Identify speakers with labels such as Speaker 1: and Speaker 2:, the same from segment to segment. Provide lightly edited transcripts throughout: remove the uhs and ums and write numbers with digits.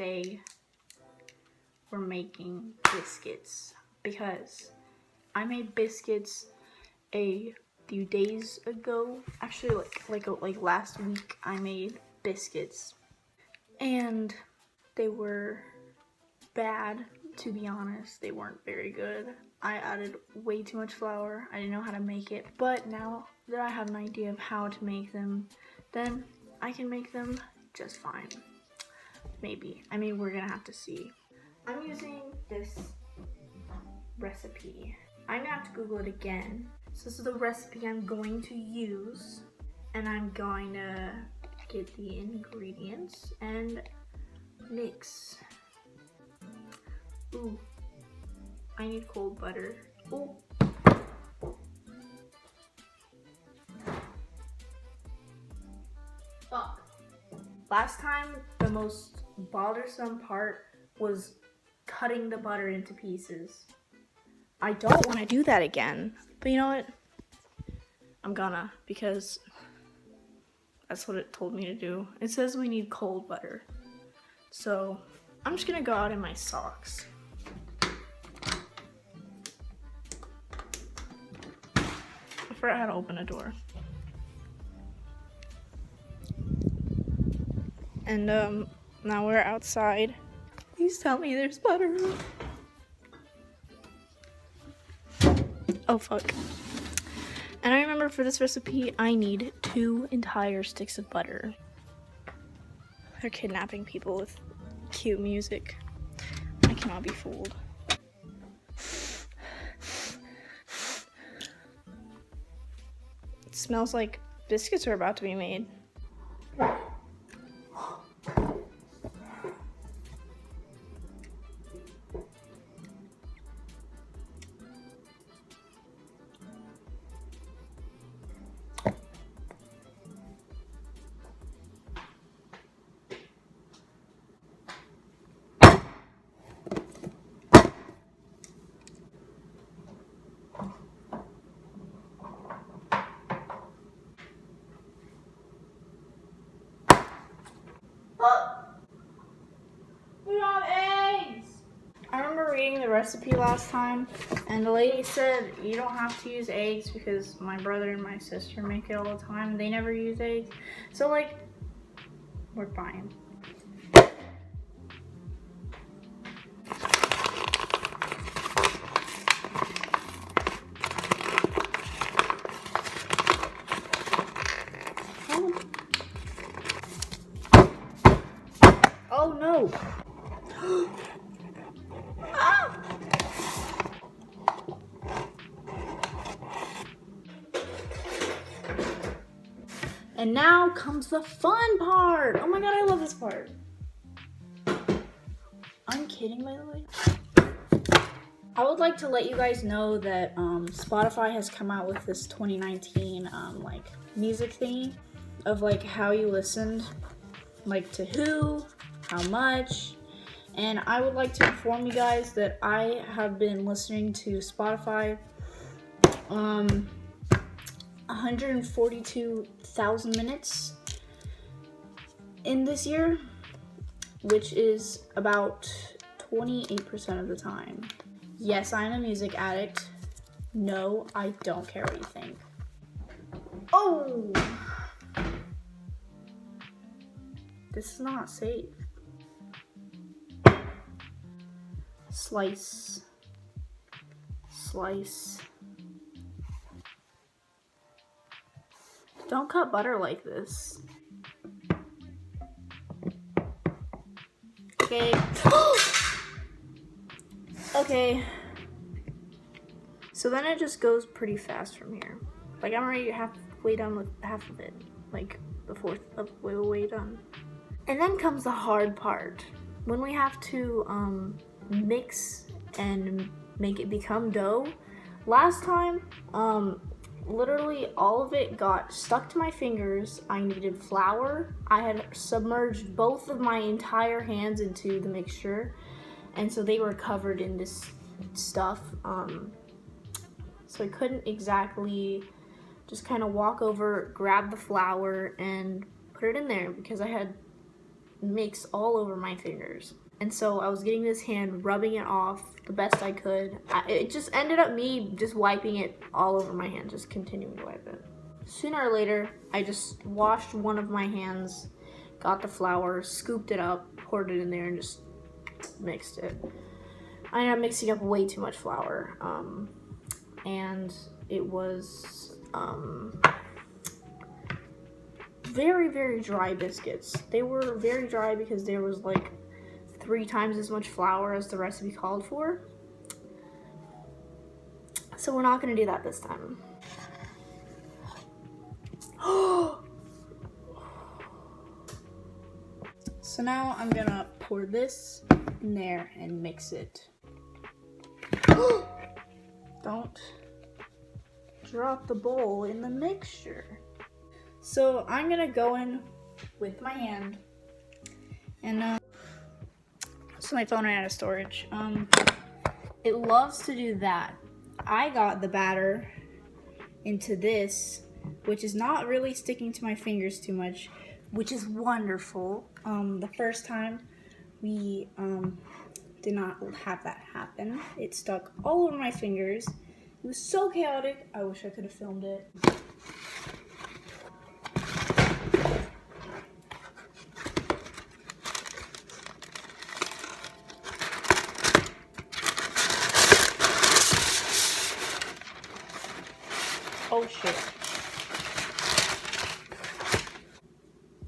Speaker 1: today we're making biscuits because I made biscuits a few days ago. Actually, like last week I made biscuits and they were bad, to be honest. They weren't very good. I added way too much flour. I didn't know how to make it, but now that I have an idea of how to make them, then I can make them just fine. Maybe. I mean, we're gonna have to see. I'm using this recipe. I'm gonna have to Google it again. So this is the recipe I'm going to use, and I'm going to get the ingredients and mix. Ooh, I need cold butter. Ooh. Fuck. Last time, the most bothersome part was cutting the butter into pieces. I don't want to do that again, but you know what? I'm gonna, because that's what it told me to do. It says we need cold butter. So I'm just gonna go out in my socks. I forgot how to open a door. And now we're outside. Please tell me there's butter. Oh fuck. And I remember for this recipe, I need 2 entire sticks of butter. They're kidnapping people with cute music. I cannot be fooled. It smells like biscuits are about to be made. We don't have eggs! I remember reading the recipe last time, and the lady said you don't have to use eggs because my brother and my sister make it all the time. They never use eggs. So, like, we're fine. Oh no! Ah! And now comes the fun part! Oh my god, I love this part. I'm kidding, by the way. I would like to let you guys know that Spotify has come out with this 2019 like music thingy of like how you listened, like to who, how much, and I would like to inform you guys that I have been listening to Spotify 142,000 minutes in this year, which is about 28% of the time. Yes, I'm a music addict. No, I don't care what you think. Oh! This is not safe. Slice. Slice. Don't cut butter like this. Okay. Okay. So then it just goes pretty fast from here. Like I'm already halfway done with half of it. Like the fourth of way done. And then comes the hard part. When we have to mix and make it become dough. Last time, literally all of it got stuck to my fingers. I needed flour. I had submerged both of my entire hands into the mixture, and so they were covered in this stuff. So I couldn't exactly just kind of walk over, grab the flour, and put it in there because I had mix all over my fingers. And so I was getting this hand, rubbing it off the best I could. It just ended up me just wiping it all over my hand, just continuing to wipe it. Sooner or later, I just washed one of my hands, got the flour, scooped it up, poured it in there, and just mixed it. I ended up mixing up way too much flour, and it was very, very dry biscuits. They were very dry because there was like 3 times as much flour as the recipe called for. So we're not gonna do that this time. So now I'm gonna pour this in there and mix it. Don't drop the bowl in the mixture. So I'm gonna go in with my hand, and so my phone ran out of storage. It loves to do that. I got the batter into this, which is not really sticking to my fingers too much, which is wonderful. The first time we did not have that happen. It stuck all over my fingers. It was so chaotic. I wish I could have filmed it. Oh shit.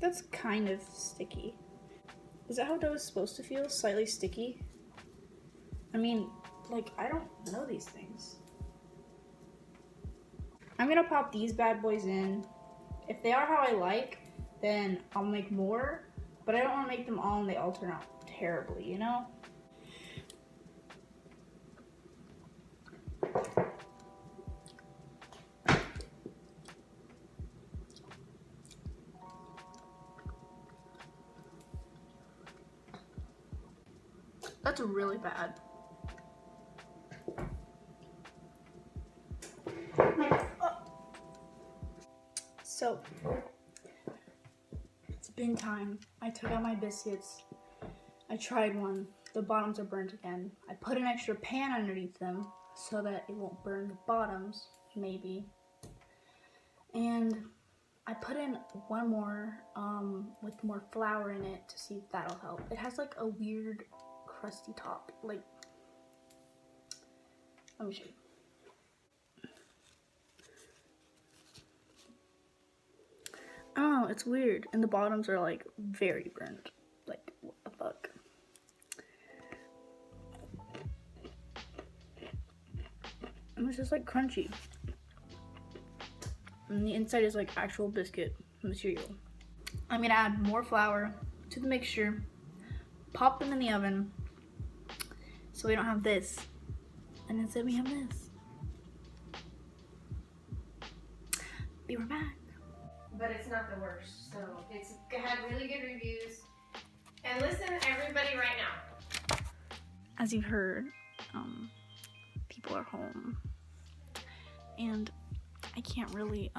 Speaker 1: That's kind of sticky. Is that how dough is supposed to feel? Slightly sticky? I mean, like, I don't know these things. I'm gonna pop these bad boys in. If they are how I like, then I'll make more, but I don't wanna make them all and they all turn out terribly, you know? That's really bad. So, it's been time. I took out my biscuits. I tried one. The bottoms are burnt again. I put an extra pan underneath them so that it won't burn the bottoms, maybe. And I put in one more with more flour in it to see if that'll help. It has like a weird crusty top. Like, let me show you. I don't know, it's weird. And the bottoms are like very burnt. Like, what the fuck? And it's just like crunchy. And the inside is like actual biscuit material. I'm gonna add more flour to the mixture, pop them in the oven, so we don't have this. And instead we have this. Be right back.
Speaker 2: But it's not the worst. So it's had really good reviews. And listen, everybody, right now.
Speaker 1: As you've heard, people are home, and I can't really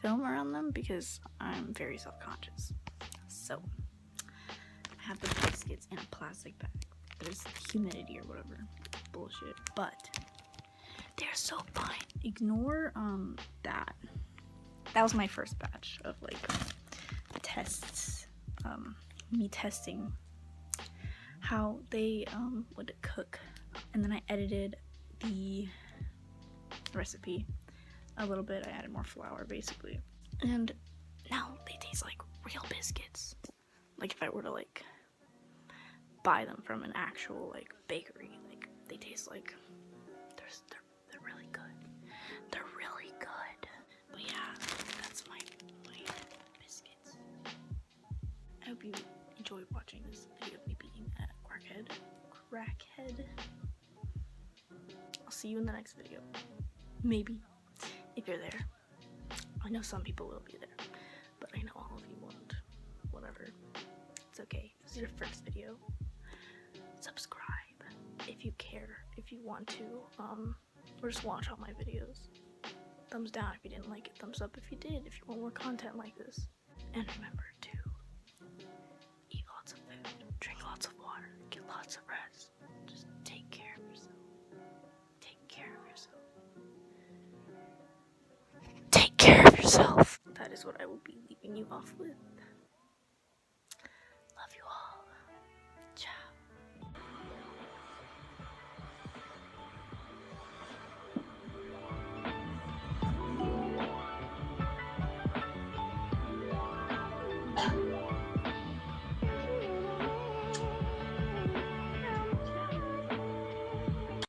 Speaker 1: film around them because I'm very self-conscious. So I have the biscuits in a plastic bag. There's humidity or whatever bullshit, but they're so fine. Ignore that. That was my first batch of like tests, me testing how they would cook, and then I edited the recipe a little bit. I added more flour basically, and now they taste like real biscuits. Like if I were to like buy them from an actual like bakery, like they taste like they're really good. They're really good. But yeah, that's my biscuits. I hope you enjoyed watching this video of me being a crackhead. I'll see you in the next video. Maybe, if you're there. I know some people will be there, but I know all of you won't. Whatever. It's okay. This is your first video. Subscribe if you care, if you want to, or just watch all my videos. Thumbs down if you didn't like it, thumbs up if you did, if you want more content like this. And remember to lots of rest. Just take care of yourself. Take care of yourself. Take care of yourself. That is what I will be leaving you off with.